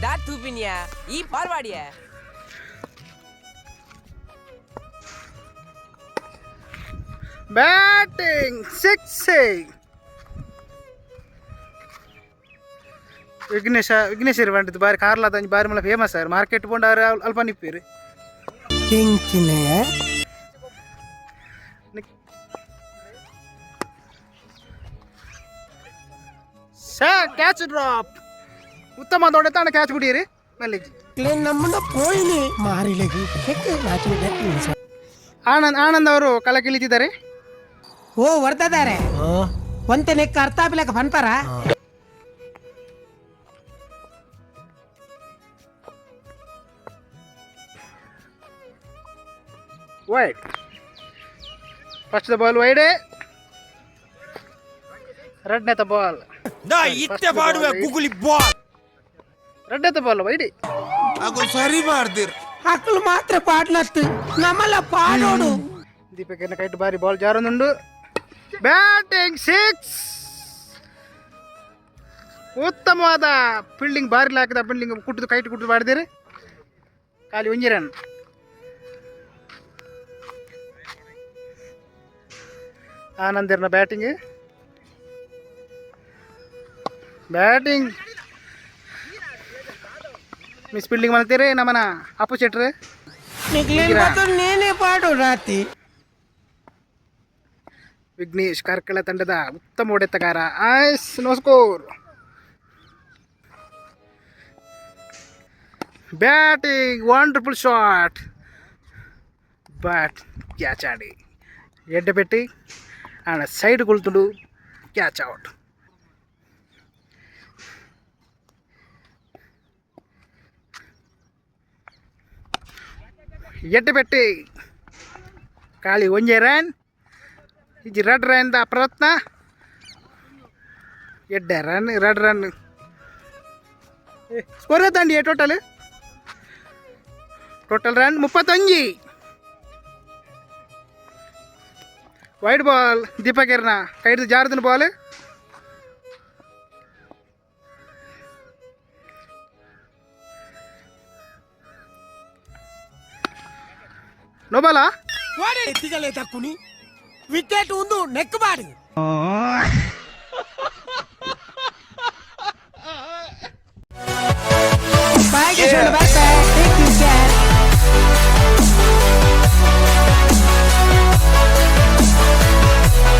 ದಾಟ್ ತೂಪಿನ್ಯಾ ಈ ಪಾರ್ವಾಡಿಯ ಬ್ಯಾಟಿಂಗ್ ಸಿಕ್ಸಿಂಗ್ ವಿಘ್ನೇಶ್ ಇರುವಂಟಿದ್ದು ಬಾರಿ ಕಾರ್ಲಾದ ಬಾರಿ ಮಲ್ಲ ಫೇಮಸ್ ಸರ್ ಮಾರ್ಕೆಟ್ ಕೊಂಡು ಅಲ್ಪ ನಿಪ್ಪೀರಿ ಕ್ಯಾಚ್ ಡ್ರಾಪ್ ಉತ್ತಮ ದೊಡ್ಡ ತಾಣ ಕ್ಯಾಚ್ ಬಿಡಿರಿ ಮೇಲೆ ನಮ್ಮನ್ನ ಪೋಯಿನಿ ಮಾರಿಲೆಗಿ ಆನಂದ್ ಅವರು ಕಳಕಿಳಿತಿದ್ದಾರೆ ಓ ವರ್ತಿದ್ದಾರೆ ಒಂತೆ ನೆಕ್ಕ ಅರ್ಥ ಆಗ್ಲಿಕ್ಕೆ ಬಂತಾರ wide first the ball wide ಎರಡನೇ ಬಾಲ್ ಇತ್ತೆ ಮಾಡುವೆ ಗುಗುಲಿ ಬಾಲ್ ಎರಡನೇ ಬಾಲ್ ವೈಡ್ ಅದು ಸರಿ ಮಾಡ್ದಿರ್ ಮಕ್ಕಳು ಮಾತ್ರ ಪಾಡ್ಲತ್ತು ನಮ್ಮಲ್ಲ ಪಾಡೋಡು ದೀಪಕನ ಕೈಟ್ ಬಾರಿ ಬಾಲ್ ಜಾರೊಂದುಂಡು ಬ್ಯಾಟಿಂಗ್ ಸಿಕ್ಸ್ ಉತ್ತಮವಾದ ಫೀಲ್ಡಿಂಗ್ ಬಾರಿ ಹಾಕಿದ ಫೀಲ್ಡಿಂಗ್ ಕುಟ್ಟಿದ್ದು ಕೈಟ್ ಕುಟ್ಟಿದ್ದು ಮಾಡಿದಿರಿ ಖಾಲಿ ಒಂಜಿ ರನ್ ಆನಂದಿರ್ನ ಬ್ಯಾಟಿಂಗ್ ಮಿಸ್ ಫೀಲ್ಡಿಂಗ್ ಮಾಡ್ತೀರಿ ನಮ್ಮನ ಅಪೋಸಿಟ್ ನೇನೆ ಪಾಡು ರಾತಿ ವಿಘ್ನೇಶ್ ಕಾರ್ಕಳ ತಂಡದ ಉತ್ತಮ ಹೊಡೆತಗಾರ ಐಸ್ no score batting wonderful shot but catch ಆಡಿ ಎಡ್ಡೆ పెట్టి ఆయన సైడ్ కొలుతుడు క్యాచ్ అవుట్ ಎಡ್ಡೆ పెట్టి ಖಾಲಿ ಒಂಜೆ ರನ್ ಇದು ರೆಡ್ ರನ್ ಪ್ರಯತ್ನ ಎಡ್ಡೆ ರನ್ ರೆಡ್ ರನ್ ಸ್ಕೋರ್ ಎತ್ತಂಡಿ ಟೋಟಲ್ ರನ್ 35 ವೈಡ್ ಬಾಲ್ ದೀಪಕರ್ನ ಕೈದು ಜಾರದಿನ ಬಾಲ್ ನೋ ಬಾಲ ಎತ್ತಿಗಲೇ ತಕ್ಕುನಿ ವಿಕೆಟ್ ಒಂದು ನೆಕ್ ಬಾಡಿ